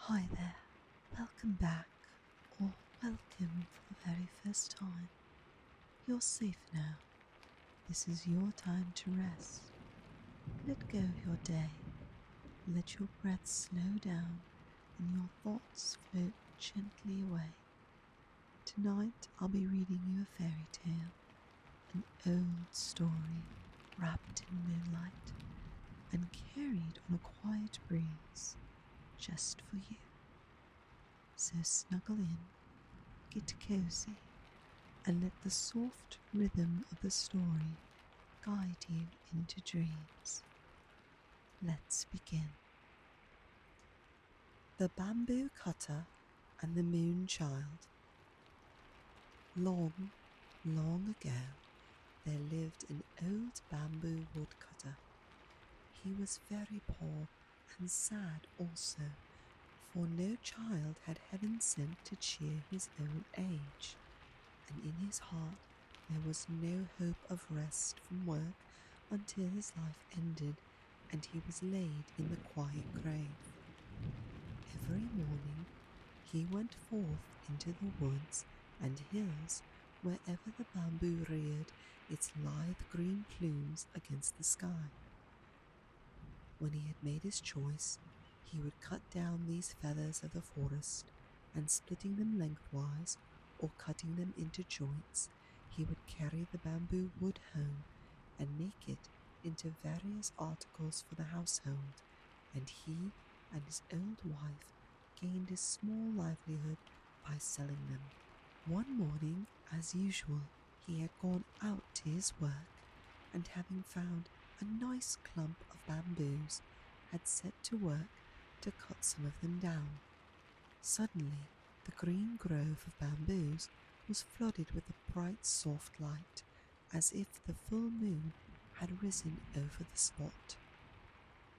Hi there, welcome back, or welcome for the very first time. You're safe now. This is your time to rest. Let go of your day. Let your breath slow down and your thoughts float gently away. Tonight I'll be reading you a fairy tale, an old story wrapped in moonlight and carried on a quiet breeze just for you. So snuggle in, get cozy, and let the soft rhythm of the story guide you into dreams. Let's begin. The Bamboo Cutter and the Moon Child. Long, long ago, there lived an old bamboo woodcutter. He was very poor and sad also, for no child had heaven sent to cheer his old age, and in his heart there was no hope of rest from work until his life ended and he was laid in the quiet grave. Every morning he went forth into the woods and hills wherever the bamboo reared its lithe green plumes against the sky. When he had made his choice, he would cut down these feathers of the forest, and splitting them lengthwise or cutting them into joints, he would carry the bamboo wood home and make it into various articles for the household, and he and his old wife gained a small livelihood by selling them. One morning, as usual, he had gone out to his work, and having found a nice clump of bamboos, had set to work to cut some of them down. Suddenly, the green grove of bamboos was flooded with a bright soft light, as if the full moon had risen over the spot.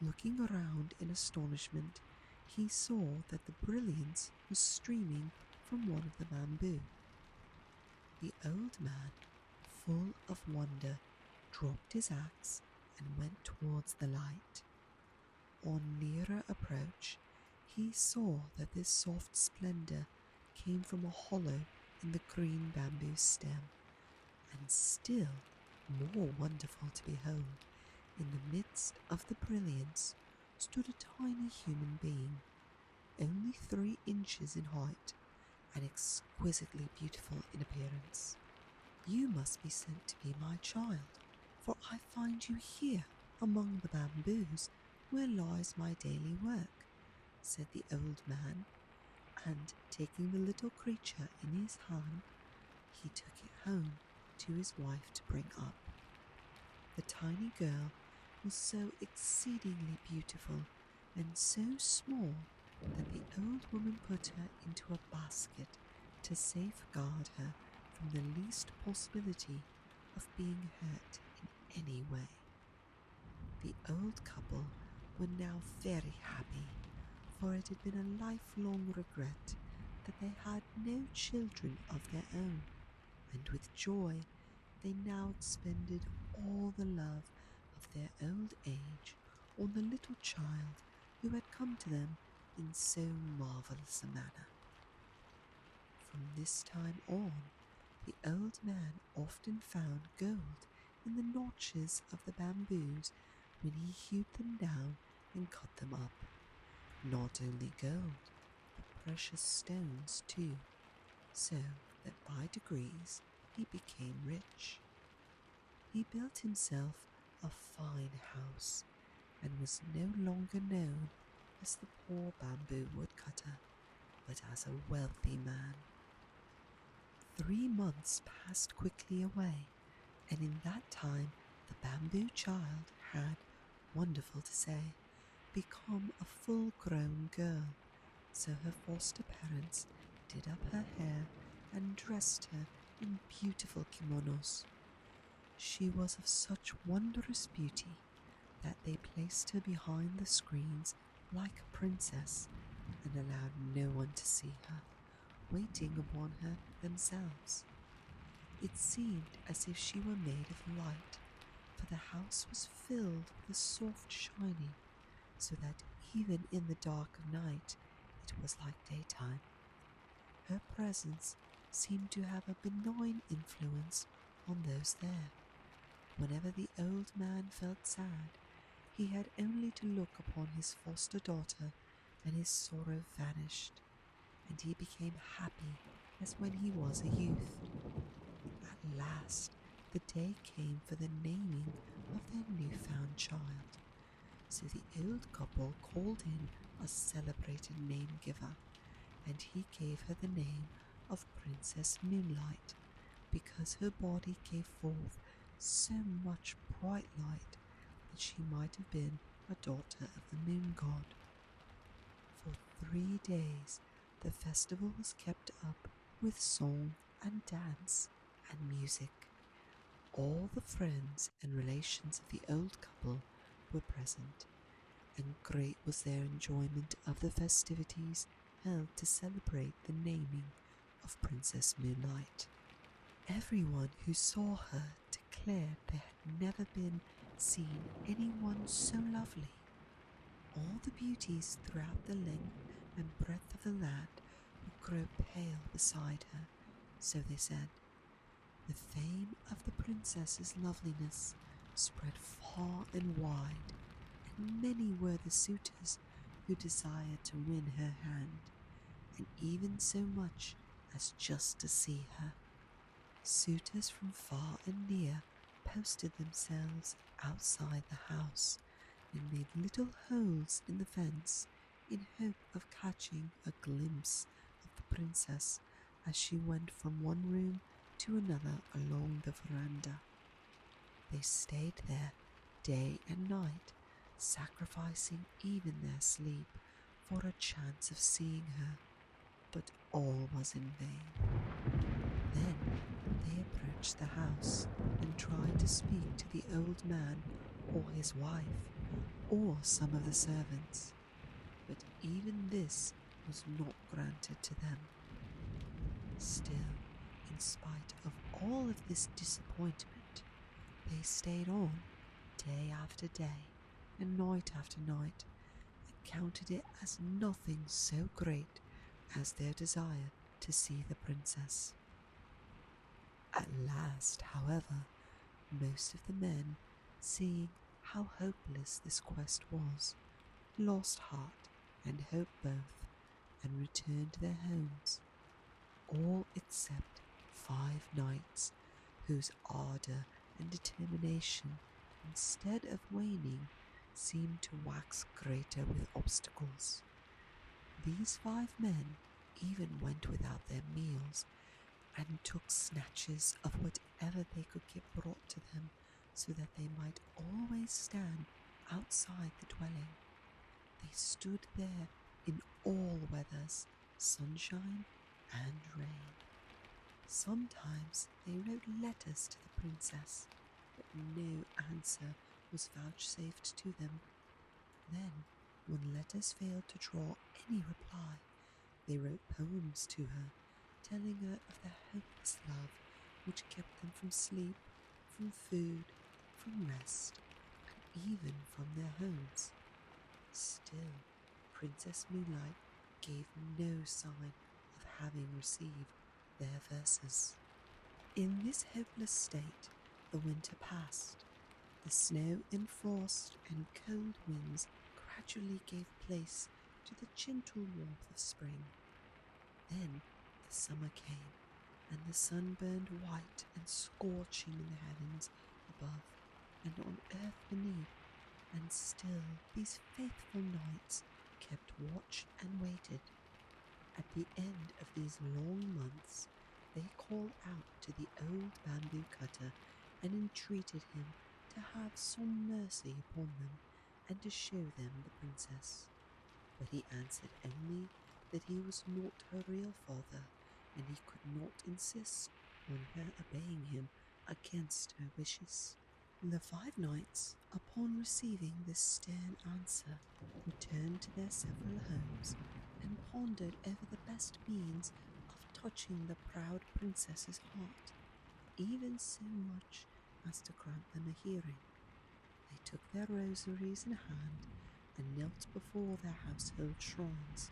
Looking around in astonishment, he saw that the brilliance was streaming from one of the bamboo. The old man, full of wonder, dropped his axe and went towards the light. On nearer approach, he saw that this soft splendor came from a hollow in the green bamboo stem, and still more wonderful to behold, in the midst of the brilliance stood a tiny human being, only 3 inches in height and exquisitely beautiful in appearance. "You must be sent to be my child, for I find you here among the bamboos where lies my daily work," said the old man, and taking the little creature in his hand, he took it home to his wife to bring up. The tiny girl was so exceedingly beautiful and so small that the old woman put her into a basket to safeguard her from the least possibility of being hurt in any way. The old couple were now very happy, for it had been a lifelong regret that they had no children of their own, and with joy they now expended all the love of their old age on the little child who had come to them in so marvelous a manner. From this time on, the old man often found gold in the notches of the bamboos when he hewed them down and cut them up. Not only gold, but precious stones too, so that by degrees he became rich. He built himself a fine house and was no longer known as the poor bamboo woodcutter, but as a wealthy man. 3 months passed quickly away, and in that time the bamboo child had, wonderful to say, become a full-grown girl, so her foster parents did up her hair and dressed her in beautiful kimonos. She was of such wondrous beauty that they placed her behind the screens like a princess and allowed no one to see her, waiting upon her themselves. It seemed as if she were made of light, for the house was filled with a soft shining, so that even in the dark of night it was like daytime. Her presence seemed to have a benign influence on those there. Whenever the old man felt sad, he had only to look upon his foster daughter, and his sorrow vanished, and he became happy as when he was a youth. At last the day came for the naming of their new-found child, so the old couple called in a celebrated name-giver, and he gave her the name of Princess Moonlight, because her body gave forth so much bright light that she might have been a daughter of the moon god. For 3 days the festival was kept up with song and dance and music. All the friends and relations of the old couple were present, and great was their enjoyment of the festivities held to celebrate the naming of Princess Moonlight. Everyone who saw her declared there had never been seen anyone so lovely. All the beauties throughout the length and breadth of the land would grow pale beside her, so they said. The fame of the princess's loveliness spread far and wide, and many were the suitors who desired to win her hand, and even so much as just to see her. Suitors from far and near posted themselves outside the house and made little holes in the fence in hope of catching a glimpse of the princess as she went from one room to another along the veranda. They stayed there day and night, sacrificing even their sleep for a chance of seeing her, but all was in vain. Then they approached the house and tried to speak to the old man or his wife or some of the servants, but even this was not granted to them. Still, in spite of all of this disappointment, they stayed on day after day and night after night, and counted it as nothing so great as their desire to see the princess. At last, however, most of the men, seeing how hopeless this quest was, lost heart and hope both, and returned to their homes, all except 5 knights, whose ardour and determination, instead of waning, seemed to wax greater with obstacles. These 5 men even went without their meals, and took snatches of whatever they could get brought to them, so that they might always stand outside the dwelling. They stood there in all weathers, sunshine and rain. Sometimes they wrote letters to the princess, but no answer was vouchsafed to them. Then, when letters failed to draw any reply, they wrote poems to her, telling her of the hopeless love which kept them from sleep, from food, from rest, and even from their homes. Still, Princess Moonlight gave no sign of having received their verses. In this hopeless state, the winter passed. The snow and frost and cold winds gradually gave place to the gentle warmth of spring. Then the summer came, and the sun burned white and scorching in the heavens above and on earth beneath, and still these faithful knights kept watch and waited. At the end of these long months, they called out to the old bamboo cutter and entreated him to have some mercy upon them and to show them the princess. But he answered only that he was not her real father, and he could not insist on her obeying him against her wishes. The 5 knights, upon receiving this stern answer, returned to their several homes and pondered over the best means of touching the proud princess's heart, even so much as to grant them a hearing. They took their rosaries in hand and knelt before their household shrines.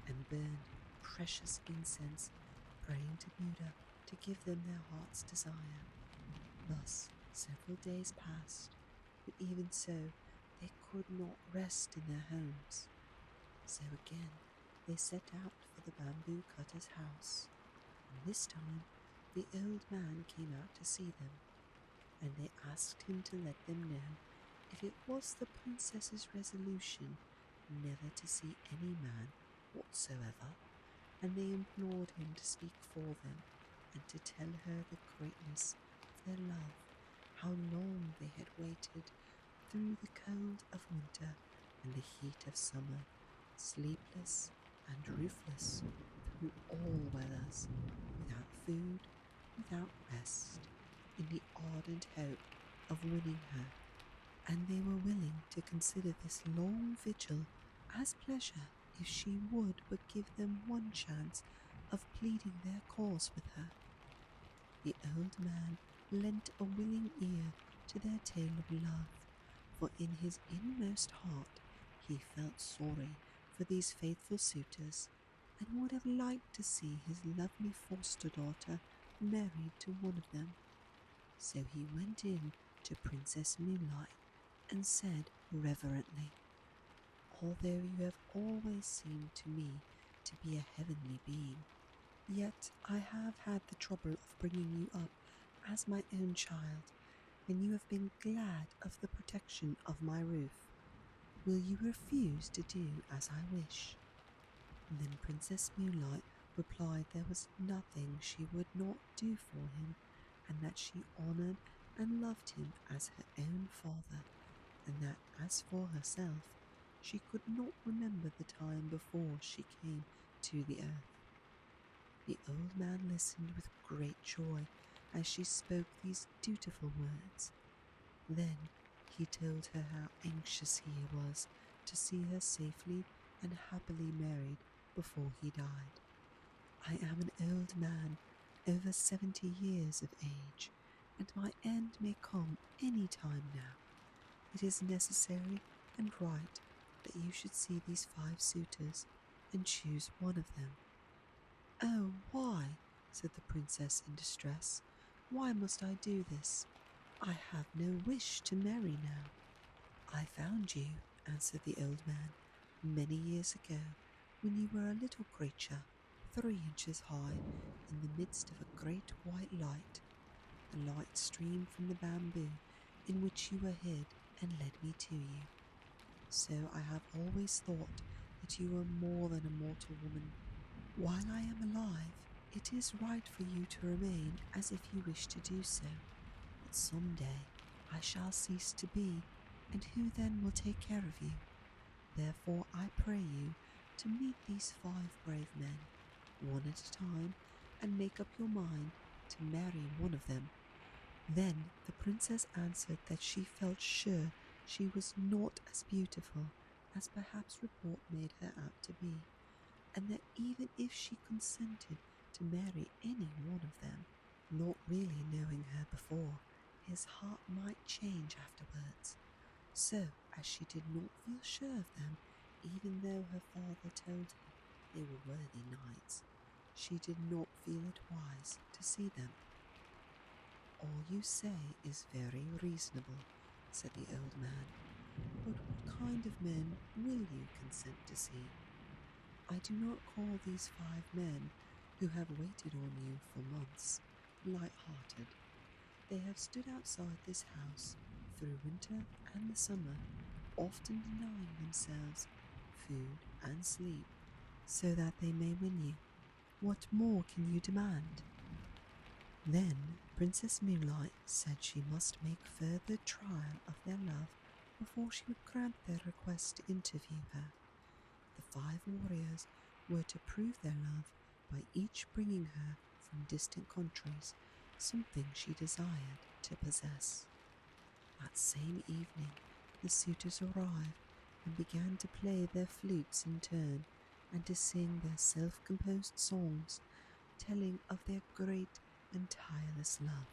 and burned precious incense, praying to Buddha to give them their heart's desire. Thus several days passed, but even so they could not rest in their homes. So again they set out for the bamboo cutter's house, and this time the old man came out to see them, and they asked him to let them know if it was the princess's resolution never to see any man whatsoever, and they implored him to speak for them and to tell her the greatness of their love, how long they had waited through the cold of winter and the heat of summer, sleepless and roofless through all weathers, without food, without rest, in the ardent hope of winning her, and they were willing to consider this long vigil as pleasure if she would but give them one chance of pleading their cause with her. The old man lent a willing ear to their tale of love, for in his inmost heart he felt sorry for these faithful suitors, and would have liked to see his lovely foster daughter married to one of them. So he went in to Princess Moonlight and said reverently, "Although you have always seemed to me to be a heavenly being, yet I have had the trouble of bringing you up as my own child, and you have been glad of the protection of my roof. Will you refuse to do as I wish?" And then Princess Moonlight replied there was nothing she would not do for him, and that she honoured and loved him as her own father, and that as for herself, she could not remember the time before she came to the earth. The old man listened with great joy as she spoke these dutiful words. Then he told her how anxious he was to see her safely and happily married before he died. "I am an old man, over 70 years of age, and my end may come any time now. It is necessary and right that you should see these 5 suitors and choose one of them." "Oh, why?" said the princess in distress. "Why must I do this? I have no wish to marry now." "I found you," answered the old man, "many years ago, when you were a little creature, 3 inches high, in the midst of a great white light. The light streamed from the bamboo in which you were hid and led me to you. So I have always thought that you were more than a mortal woman. While I am alive, it is right for you to remain as if you wish to do so, but some day I shall cease to be, and who then will take care of you? Therefore I pray you to meet these 5 brave men, one at a time, and make up your mind to marry one of them." Then the princess answered that she felt sure she was not as beautiful as perhaps report made her out to be, and that even if she consented to marry any one of them, not really knowing her before, his heart might change afterwards. So, as she did not feel sure of them, even though her father told her they were worthy knights, she did not feel it wise to see them. "All you say is very reasonable," said the old man, "but what kind of men will you consent to see? I do not call these 5 men, who have waited on you for months, light-hearted. They have stood outside this house through winter and the summer, often denying themselves food and sleep, so that they may win you. What more can you demand?" Then Princess Moonlight said she must make further trial of their love before she would grant their request to interview her. The 5 warriors were to prove their love by each bringing her from distant countries something she desired to possess. That same evening the suitors arrived and began to play their flutes in turn and to sing their self-composed songs, telling of their great and tireless love.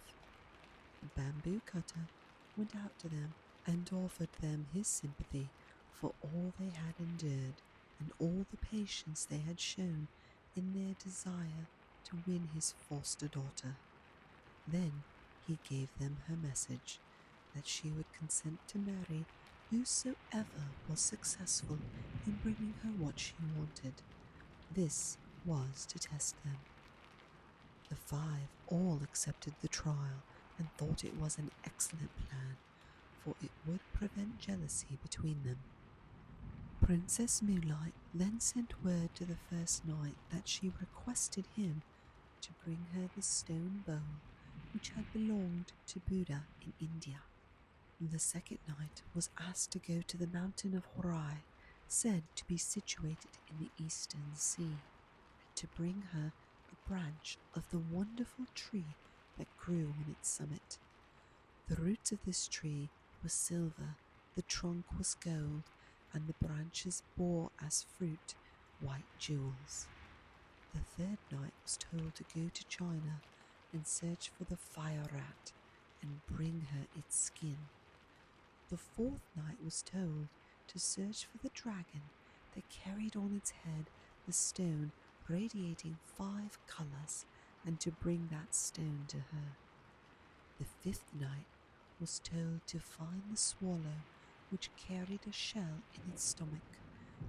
The bamboo cutter went out to them and offered them his sympathy for all they had endured, and all the patience they had shown in their desire to win his foster daughter. Then he gave them her message that she would consent to marry whosoever was successful in bringing her what she wanted. This was to test them. The five all accepted the trial and thought it was an excellent plan, for it would prevent jealousy between them. Princess Moonlight then sent word to the first knight that she requested him to bring her the stone bowl which had belonged to Buddha in India. The second knight was asked to go to the mountain of Horai, said to be situated in the eastern sea, and to bring her a branch of the wonderful tree that grew on its summit. The roots of this tree were silver, the trunk was gold, and the branches bore as fruit white jewels. The third knight was told to go to China and search for the fire rat and bring her its skin. The fourth knight was told to search for the dragon that carried on its head the stone radiating 5 colors and to bring that stone to her. The fifth knight was told to find the swallow which carried a shell in its stomach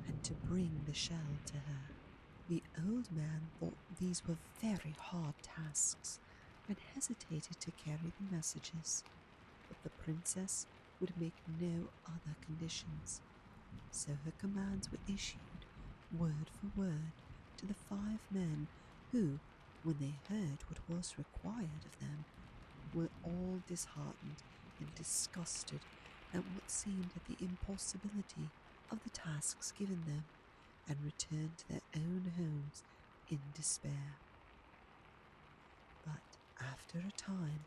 and to bring the shell to her. The old man thought these were very hard tasks and hesitated to carry the messages, but the princess would make no other conditions, so her commands were issued word for word to the 5 men who, when they heard what was required of them, were all disheartened and disgusted at what seemed the impossibility of the tasks given them, and returned to their own homes in despair. But after a time,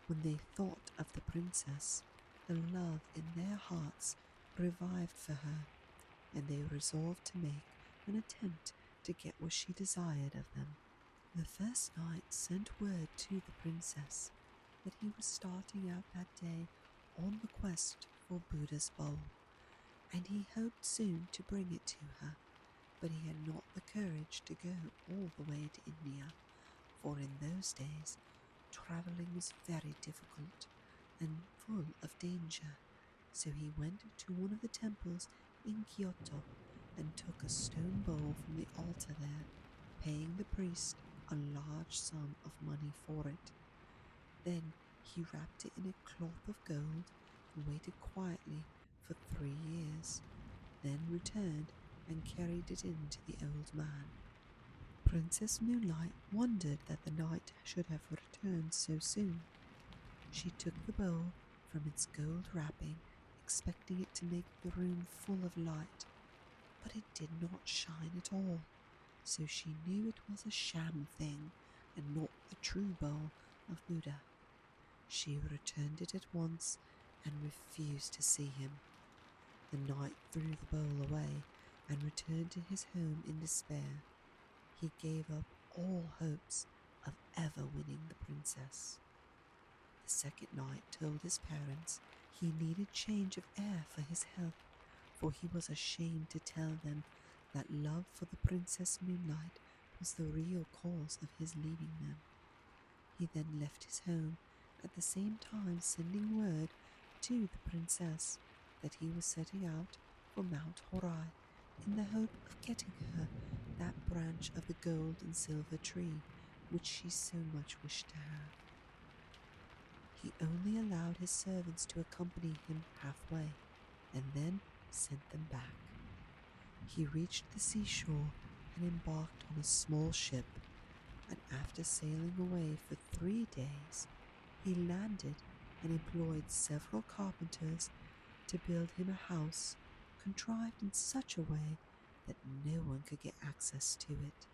when they thought of the princess, the love in their hearts revived for her, and they resolved to make an attempt to get what she desired of them. The first knight sent word to the princess that he was starting out that day on the quest for Buddha's bowl, and he hoped soon to bring it to her, but he had not the courage to go all the way to India, for in those days travelling was very difficult and full of danger, so he went to one of the temples in Kyoto and took a stone bowl from the altar there, paying the priest a large sum of money for it. Then he wrapped it in a cloth of gold and waited quietly for 3 years, then returned and carried it in to the old man. Princess Moonlight wondered that the knight should have returned so soon. She took the bowl from its gold wrapping, expecting it to make the room full of light, but it did not shine at all, so she knew it was a sham thing and not the true bowl of Buddha. She returned it at once and refused to see him. The knight threw the bowl away and returned to his home in despair. He gave up all hopes of ever winning the princess. The second knight told his parents he needed change of air for his health, for he was ashamed to tell them that love for the Princess Moonlight was the real cause of his leaving them. He then left his home, at the same time sending word to the princess that he was setting out for Mount Horai in the hope of getting her that branch of the gold and silver tree which she so much wished to have. He only allowed his servants to accompany him halfway, and then sent them back. He reached the seashore and embarked on a small ship, and after sailing away for 3 days, he landed and employed several carpenters to build him a house contrived in such a way that no one could get access to it.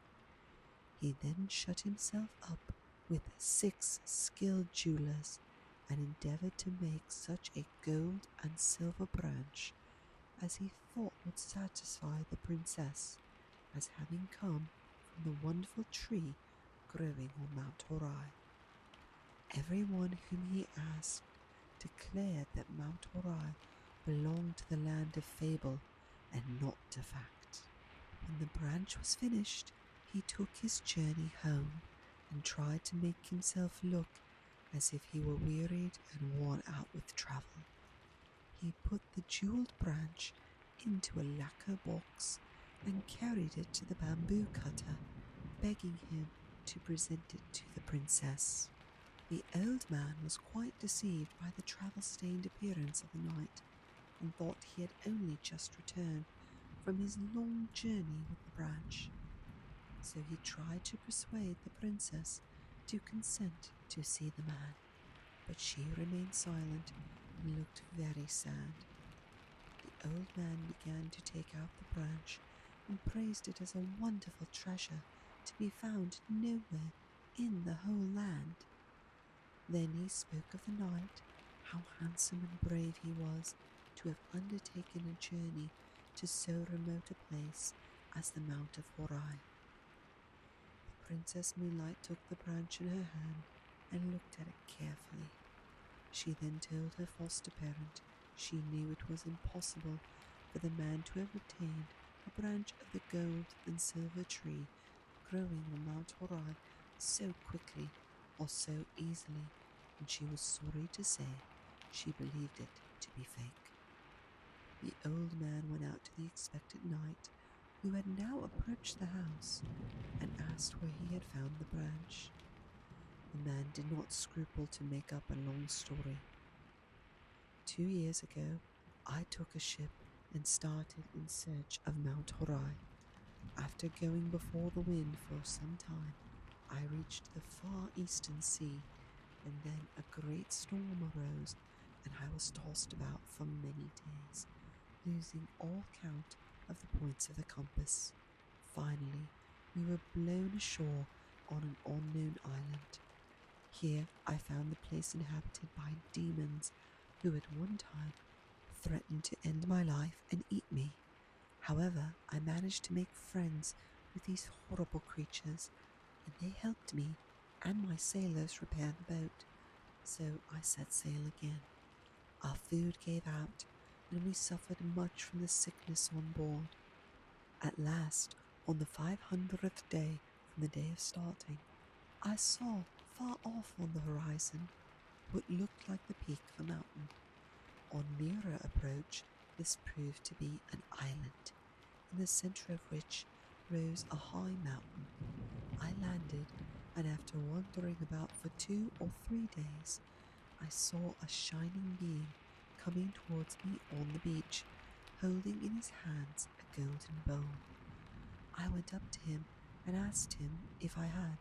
He then shut himself up with 6 skilled jewelers and endeavored to make such a gold and silver branch as he thought would satisfy the princess, as having come from the wonderful tree growing on Mount Horai. Everyone whom he asked declared that Mount Horai belonged to the land of fable and not to fact. When the branch was finished, he took his journey home and tried to make himself look as if he were wearied and worn out with travel. He put the jeweled branch into a lacquer box and carried it to the bamboo cutter, begging him to present it to the princess. The old man was quite deceived by the travel-stained appearance of the knight and thought he had only just returned from his long journey with the branch. So he tried to persuade the princess to consent to see the man, but she remained silent and looked very sad. The old man began to take out the branch and praised it as a wonderful treasure to be found nowhere in the whole land. Then he spoke of the knight, how handsome and brave he was to have undertaken a journey to so remote a place as the Mount of Horai. The Princess Moonlight took the branch in her hand and looked at it carefully. She then told her foster parent she knew it was impossible for the man to have obtained a branch of the gold and silver tree growing on Mount Horai so quickly or so easily, and she was sorry to say she believed it to be fake. The old man went out to the expected knight, who had now approached the house, and asked where he had found the branch. The man did not scruple to make up a long story. 2 years ago, I took a ship and started in search of Mount Horai. After going before the wind for some time, I reached the far eastern sea, and then a great storm arose, and I was tossed about for many days, losing all count of the points of the compass. Finally, we were blown ashore on an unknown island. Here I found the place inhabited by demons who at one time threatened to end my life and eat me. However, I managed to make friends with these horrible creatures, and they helped me and my sailors repair the boat. So I set sail again. Our food gave out, and we suffered much from the sickness on board. At last, on the 500th day from the day of starting, I saw far off on the horizon what looked like the peak of a mountain. On nearer approach, this proved to be an island, in the center of which rose a high mountain. I landed, and after wandering about for 2 or 3 days, I saw a shining being coming towards me on the beach, holding in his hands a golden bowl. I went up to him and asked him if I had,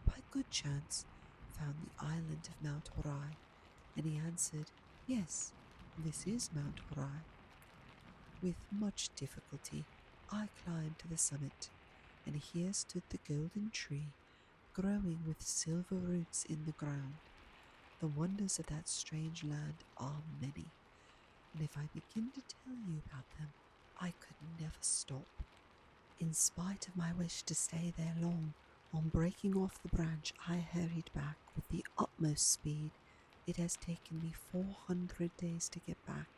by good chance, found the island of Mount Horai, and he answered, "Yes, this is Mount Horai." With much difficulty, I climbed to the summit, and here stood the golden tree, growing with silver roots in the ground. The wonders of that strange land are many, and if I begin to tell you about them, I could never stop. In spite of my wish to stay there long, on breaking off the branch, I hurried back with the utmost speed. It has taken me 400 days to get back,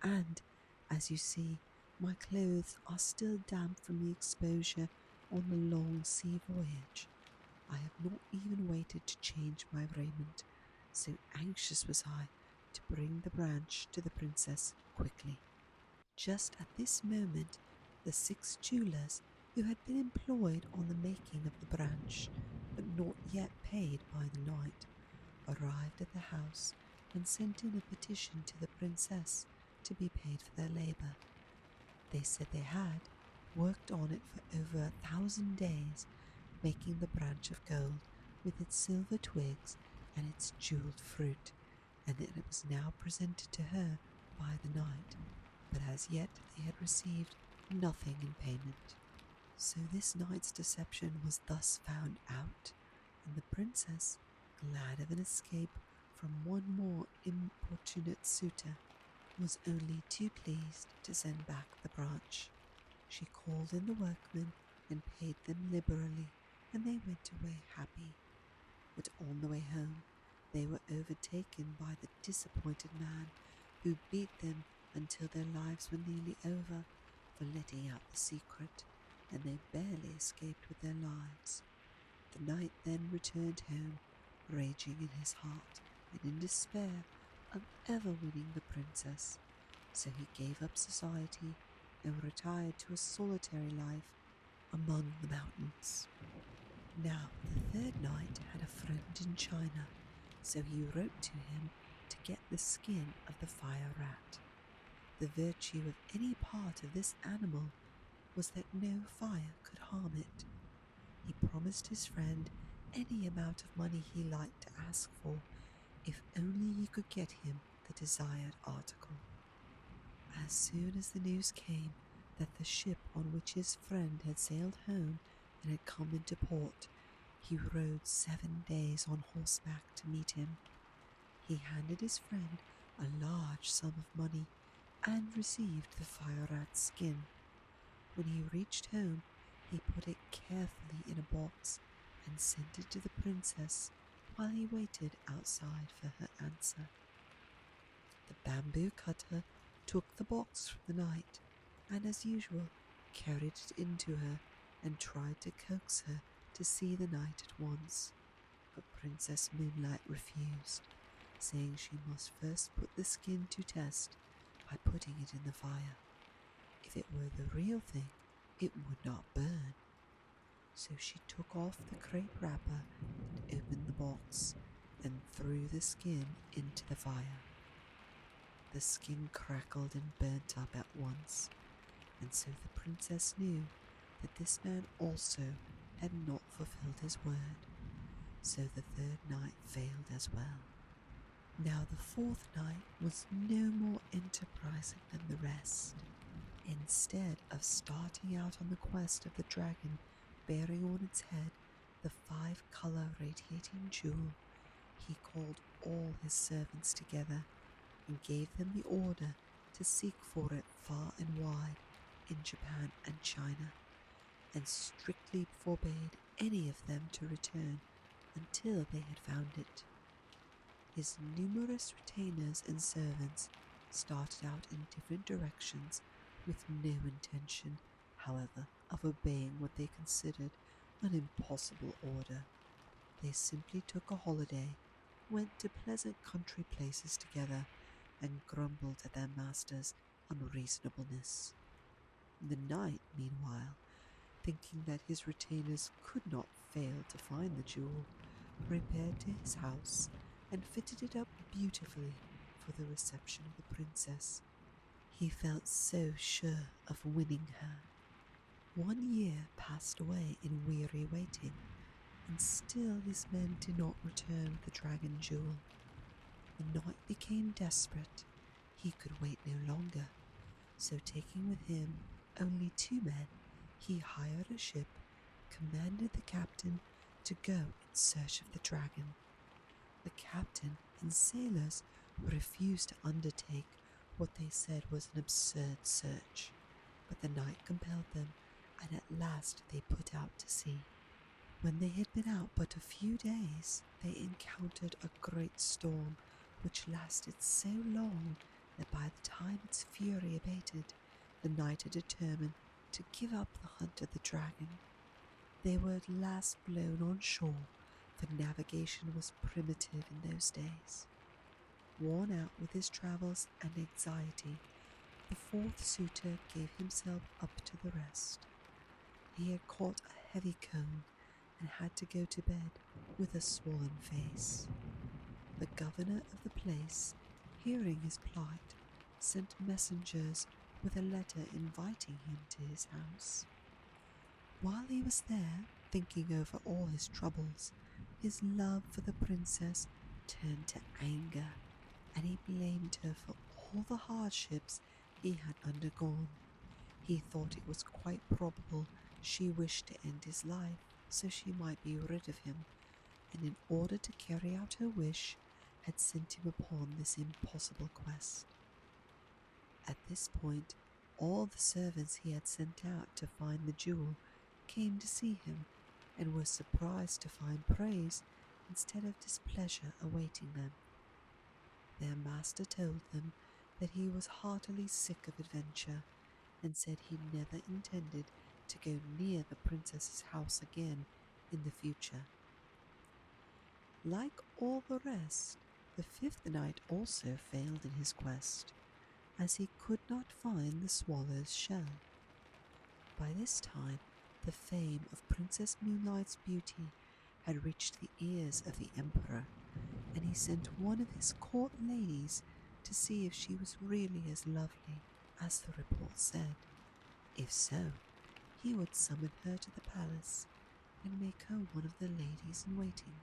and, as you see, my clothes are still damp from the exposure on the long sea voyage. I have not even waited to change my raiment, so anxious was I to bring the branch to the princess quickly. Just at this moment, the 6 jewelers who had been employed on the making of the branch, but not yet paid by the knight, arrived at the house and sent in a petition to the princess to be paid for their labor. They said they had worked on it for over 1,000 days, making the branch of gold with its silver twigs and its jeweled fruit, and that it was now presented to her by the knight, but as yet they had received nothing in payment. So this knight's deception was thus found out, and the princess, glad of an escape from one more importunate suitor, was only too pleased to send back the branch. She called in the workmen and paid them liberally, and they went away happy. But on the way home, they were overtaken by the disappointed man, who beat them until their lives were nearly over for letting out the secret. and they barely escaped with their lives. The knight then returned home, raging in his heart and in despair of ever winning the princess, so he gave up society and retired to a solitary life among the mountains. Now, the third knight had a friend in China, so he wrote to him to get the skin of the fire rat. The virtue of any part of this animal was that no fire could harm it. He promised his friend any amount of money he liked to ask for, if only he could get him the desired article. As soon as the news came that the ship on which his friend had sailed home and had come into port, he rode 7 days on horseback to meet him. He handed his friend a large sum of money and received the fire rat's skin. When he reached home, he put it carefully in a box and sent it to the princess while he waited outside for her answer. The bamboo cutter took the box from the knight and, as usual, carried it into her and tried to coax her to see the knight at once. But Princess Moonlight refused, saying she must first put the skin to test by putting it in the fire. If it were the real thing, it would not burn. So she took off the crepe wrapper and opened the box and threw the skin into the fire. The skin crackled and burnt up at once, and so the princess knew that this man also had not fulfilled his word. So the third night failed as well. Now the fourth night was no more enterprising than the rest. Instead of starting out on the quest of the dragon bearing on its head the 5-color radiating jewel, he called all his servants together and gave them the order to seek for it far and wide in Japan and China, and strictly forbade any of them to return until they had found it. His numerous retainers and servants started out in different directions with no intention, however, of obeying what they considered an impossible order. They simply took a holiday, went to pleasant country places together, and grumbled at their master's unreasonableness. The knight, meanwhile, thinking that his retainers could not fail to find the jewel, repaired to his house and fitted it up beautifully for the reception of the princess. He felt so sure of winning her. 1 year passed away in weary waiting, and still his men did not return with the dragon jewel. The knight became desperate. He could wait no longer, so taking with him only 2 men, he hired a ship, commanded the captain to go in search of the dragon. The captain and sailors refused to undertake what they said was an absurd search, but the knight compelled them, and at last they put out to sea. When they had been out but a few days, they encountered a great storm which lasted so long that by the time its fury abated, the knight had determined to give up the hunt of the dragon. They were at last blown on shore, for navigation was primitive in those days. Worn out with his travels and anxiety, the fourth suitor gave himself up to the rest. He had caught a heavy cold and had to go to bed with a swollen face. The governor of the place, hearing his plight, sent messengers with a letter inviting him to his house. While he was there, thinking over all his troubles, his love for the princess turned to anger, and he blamed her for all the hardships he had undergone. He thought it was quite probable she wished to end his life so she might be rid of him, and in order to carry out her wish, had sent him upon this impossible quest. At this point, all the servants he had sent out to find the jewel came to see him, and were surprised to find praise instead of displeasure awaiting them. Their master told them that he was heartily sick of adventure, and said he never intended to go near the princess's house again in the future. Like all the rest, the fifth night also failed in his quest, as he could not find the swallow's shell. By this time, the fame of Princess Moonlight's beauty had reached the ears of the emperor, and he sent one of his court ladies to see if she was really as lovely as the report said. If so, he would summon her to the palace and make her one of the ladies in waiting.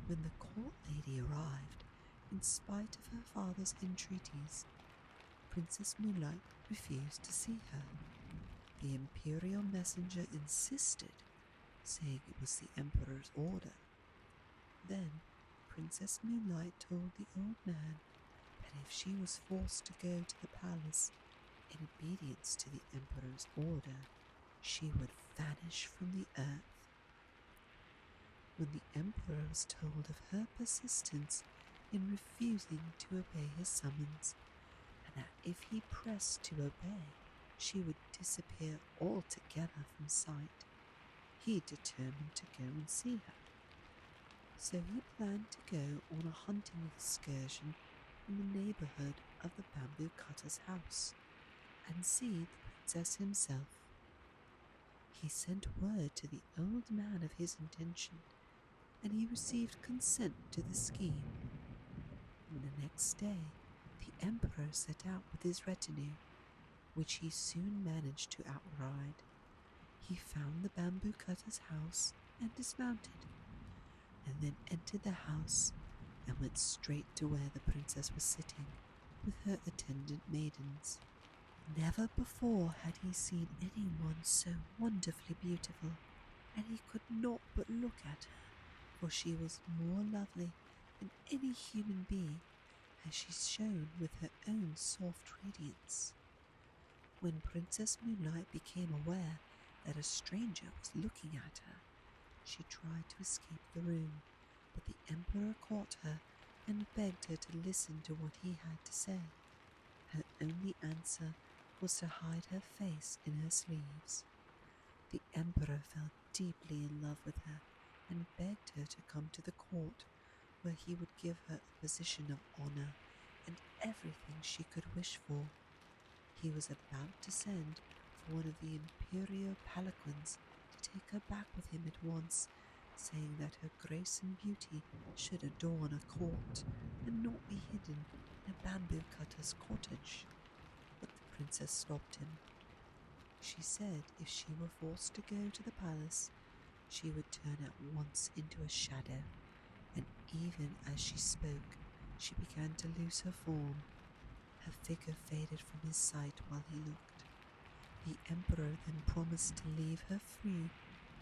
When the court lady arrived, in spite of her father's entreaties, Princess Moonlight refused to see her. The imperial messenger insisted, saying it was the emperor's order. Then Princess Moonlight told the old man that if she was forced to go to the palace in obedience to the emperor's order, she would vanish from the earth. When the emperor was told of her persistence in refusing to obey his summons, and that if he pressed to obey, she would disappear altogether from sight, he determined to go and see her. So he planned to go on a hunting excursion in the neighborhood of the bamboo cutter's house and see the princess himself. He sent word to the old man of his intention, and he received consent to the scheme. The next day, the emperor set out with his retinue, which he soon managed to outride. He found the bamboo cutter's house and dismounted, and then entered the house and went straight to where the princess was sitting with her attendant maidens. Never before had he seen anyone so wonderfully beautiful, and he could not but look at her, for she was more lovely than any human being, as she shone with her own soft radiance. When Princess Moonlight became aware that a stranger was looking at her, she tried to escape the room, but the emperor caught her and begged her to listen to what he had to say. Her only answer was to hide her face in her sleeves. The emperor fell deeply in love with her and begged her to come to the court, where he would give her a position of honor and everything she could wish for. He was about to send for one of the imperial palanquins to take her back with him at once, saying that her grace and beauty should adorn a court and not be hidden in a bamboo cutter's cottage. But the princess stopped him. She said if she were forced to go to the palace, she would turn at once into a shadow, and even as she spoke, she began to lose her form. Her figure faded from his sight while he looked. The emperor then promised to leave her free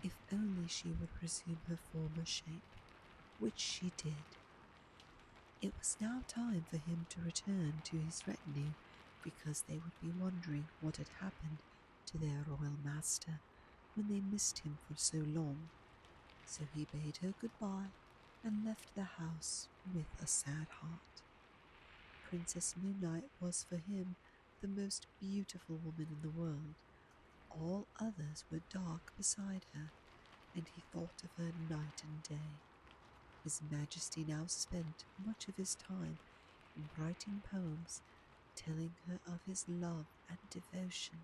if only she would resume her former shape, which she did. It was now time for him to return to his retinue, because they would be wondering what had happened to their royal master when they missed him for so long. So he bade her goodbye and left the house with a sad heart. Princess Moonlight was for him the most beautiful woman in the world. All others were dark beside her, and he thought of her night and day. His Majesty now spent much of his time in writing poems, telling her of his love and devotion,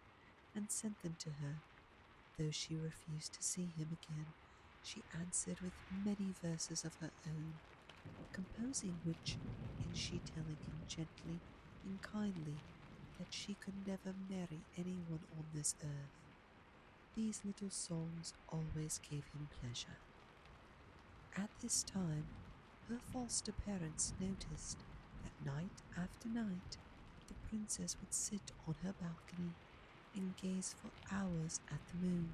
and sent them to her. Though she refused to see him again, she answered with many verses of her own, composing which, in she telling him gently and kindly that she could never marry anyone on this earth. These little songs always gave him pleasure. At this time, her foster parents noticed that night after night the princess would sit on her balcony and gaze for hours at the moon,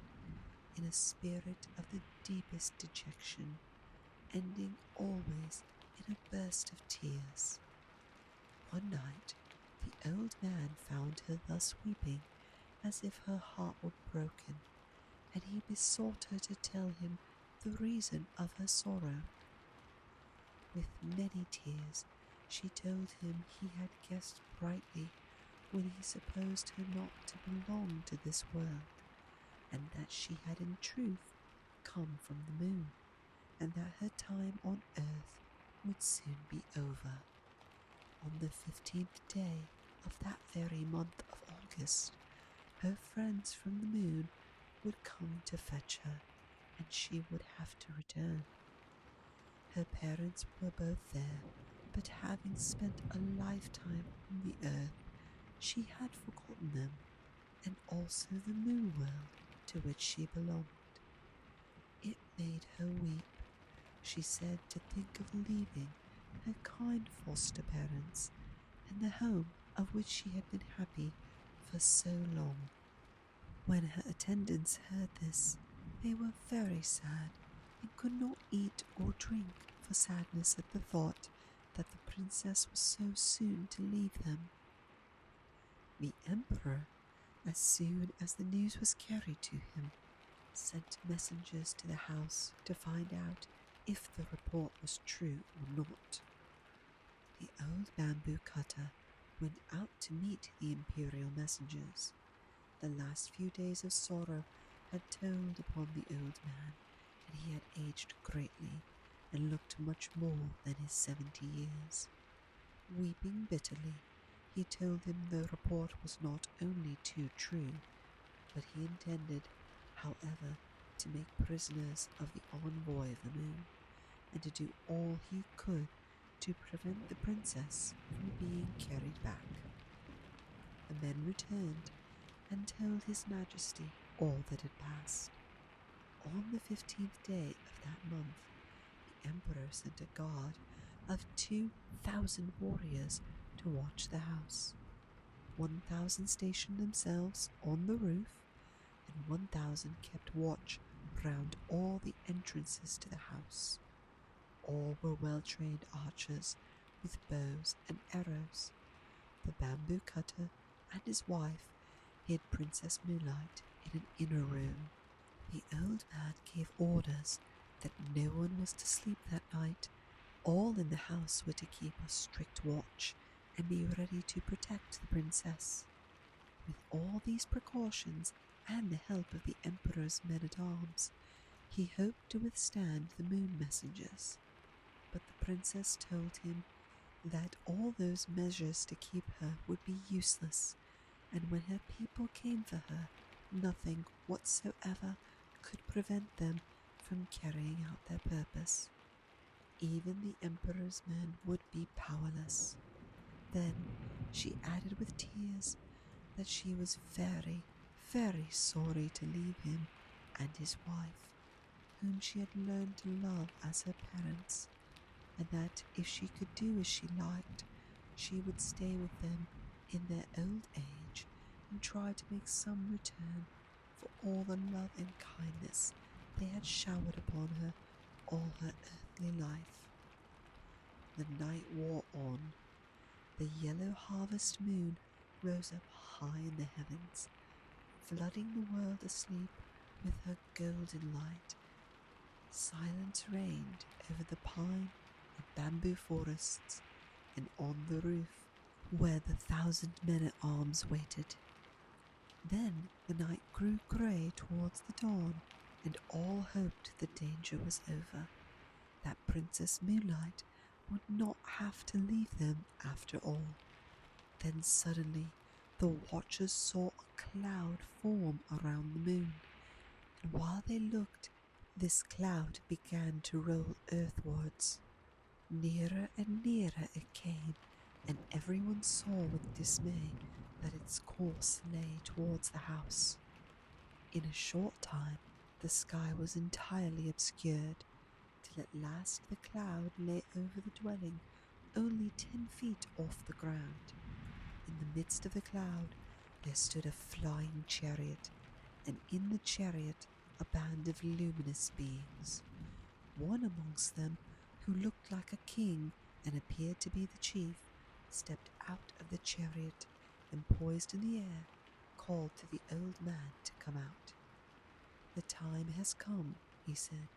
in a spirit of the deepest dejection, ending always in a burst of tears. One night, the old man found her thus weeping as if her heart were broken, and he besought her to tell him the reason of her sorrow. With many tears, she told him he had guessed rightly when he supposed her not to belong to this world. and that she had in truth come from the moon, and that her time on earth would soon be over. On the 15th day of that very month of August, her friends from the moon would come to fetch her, and she would have to return. Her parents were both there, but having spent a lifetime on the earth, she had forgotten them, and also the moon world to which she belonged. It made her weep, she said, to think of leaving her kind foster parents and the home of which she had been happy for so long. When her attendants heard this, they were very sad and could not eat or drink for sadness at the thought that the princess was so soon to leave them. The emperor, as soon as the news was carried to him, sent messengers to the house to find out if the report was true or not. The old bamboo cutter went out to meet the imperial messengers. The last few days of sorrow had told upon the old man, and he had aged greatly and looked much more than his 70 years. Weeping bitterly, he told him the report was not only too true, but he intended, however, to make prisoners of the envoy of the moon, and to do all he could to prevent the princess from being carried back. The men returned and told his majesty all that had passed. On the 15th day of that month, the emperor sent a guard of 2,000 warriors to watch the house. 1,000 stationed themselves on the roof, and 1,000 kept watch round all the entrances to the house. All were well-trained archers with bows and arrows. The bamboo cutter and his wife hid Princess Moonlight in an inner room. The old man gave orders that no one was to sleep that night. All in the house were to keep a strict watch and be ready to protect the princess. With all these precautions and the help of the emperor's men-at-arms, he hoped to withstand the moon messengers. But the princess told him that all those measures to keep her would be useless, and when her people came for her, nothing whatsoever could prevent them from carrying out their purpose. Even the emperor's men would be powerless. Then she added with tears that she was very, very sorry to leave him and his wife, whom she had learned to love as her parents, and that if she could do as she liked, she would stay with them in their old age and try to make some return for all the love and kindness they had showered upon her all her earthly life. The night wore on. The yellow harvest moon rose up high in the heavens, flooding the world asleep with her golden light. Silence reigned over the pine and bamboo forests and on the roof where the 1,000 men-at-arms waited. Then the night grew grey towards the dawn, and all hoped the danger was over, that Princess Moonlight would not have to leave them after all. Then suddenly the watchers saw a cloud form around the moon, and while they looked, this cloud began to roll earthwards. Nearer and nearer it came, and everyone saw with dismay that its course lay towards the house. In a short time the sky was entirely obscured, till at last the cloud lay over the dwelling only 10 feet off the ground. In the midst of the cloud there stood a flying chariot, and in the chariot a band of luminous beings. One amongst them, who looked like a king and appeared to be the chief, stepped out of the chariot and, poised in the air, called to the old man to come out. "The time has come," he said,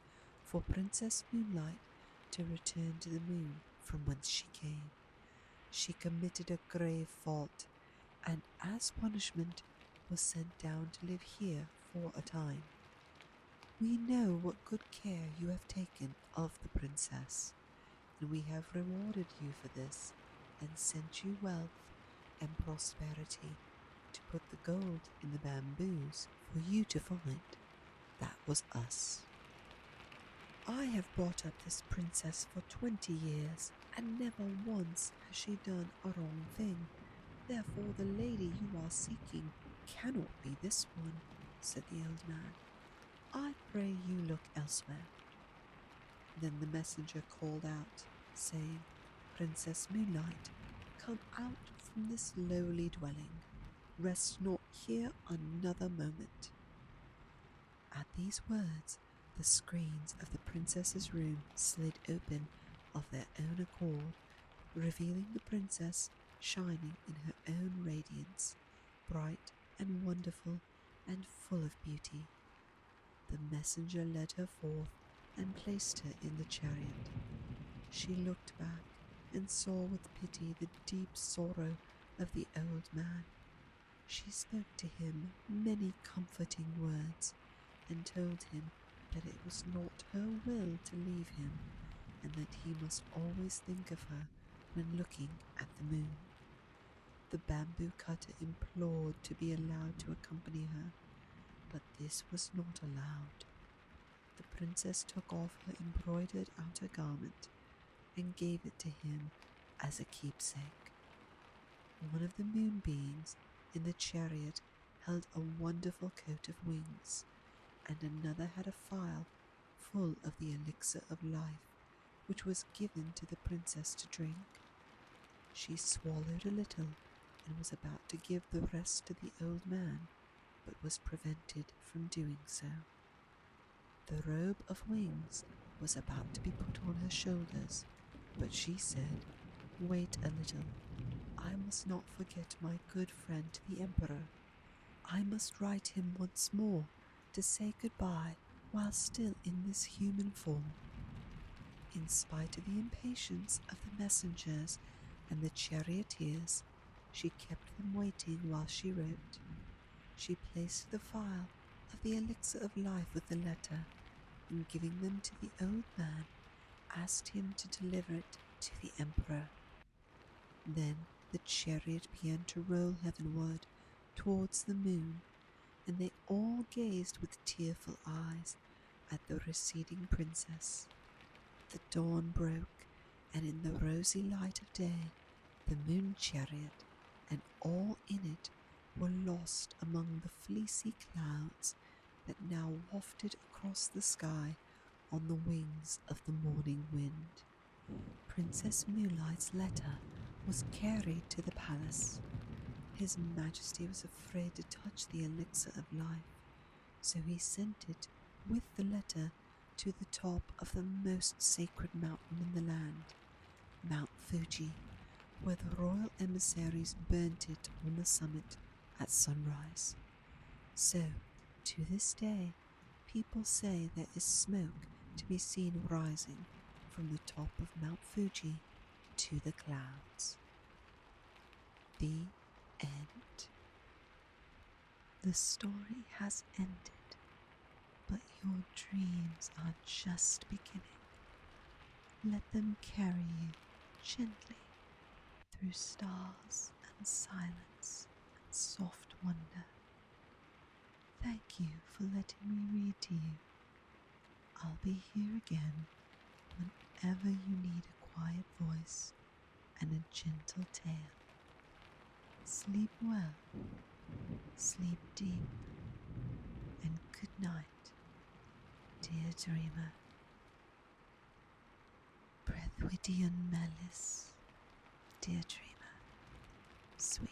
"for Princess Moonlight to return to the moon from whence she came. She committed a grave fault, and as punishment was sent down to live here for a time. We know what good care you have taken of the princess, and we have rewarded you for this and sent you wealth and prosperity to put the gold in the bamboos for you to find. That was us. I have brought up this princess for 20 years, and never once has she done a wrong thing. Therefore the lady you are seeking cannot be this one, said the old man. I pray you look elsewhere. Then the messenger called out, saying, Princess Moonlight, come out from this lowly dwelling. Rest not here another moment. At these words, the screens of the princess's room slid open of their own accord, revealing the princess shining in her own radiance, bright and wonderful and full of beauty. The messenger led her forth and placed her in the chariot. She looked back and saw with pity the deep sorrow of the old man. She spoke to him many comforting words, and told him that it was not her will to leave him, and that he must always think of her when looking at the moon. The bamboo cutter implored to be allowed to accompany her, but this was not allowed. The princess took off her embroidered outer garment and gave it to him as a keepsake. One of the moon beings in the chariot held a wonderful coat of wings, and another had a phial full of the elixir of life, which was given to the princess to drink. She swallowed a little and was about to give the rest to the old man, but was prevented from doing so. The robe of wings was about to be put on her shoulders, but she said, Wait a little. I must not forget my good friend the emperor. I must write him once more to say goodbye while still in this human form. In spite of the impatience of the messengers and the charioteers, she kept them waiting while she wrote. She placed the phial of the elixir of life with the letter, and giving them to the old man, asked him to deliver it to the emperor. Then the chariot began to roll heavenward towards the moon, and they all gazed with tearful eyes at the receding princess. The dawn broke, and in the rosy light of day, the moon chariot and all in it were lost among the fleecy clouds that now wafted across the sky on the wings of the morning wind. Princess Moonlight's letter was carried to the palace. His Majesty was afraid to touch the elixir of life, so he sent it with the letter to the top of the most sacred mountain in the land, Mount Fuji, where the royal emissaries burnt it on the summit at sunrise. So, to this day, people say there is smoke to be seen rising from the top of Mount Fuji to the clouds. The end. The story has ended, but your dreams are just beginning. Let them carry you gently through stars and silence and soft wonder. Thank you for letting me read to you. I'll be here again whenever you need a quiet voice and a gentle tale. Sleep well, sleep deep, and good night, dear dreamer. Breuddwydion melys, dear dreamer, sweet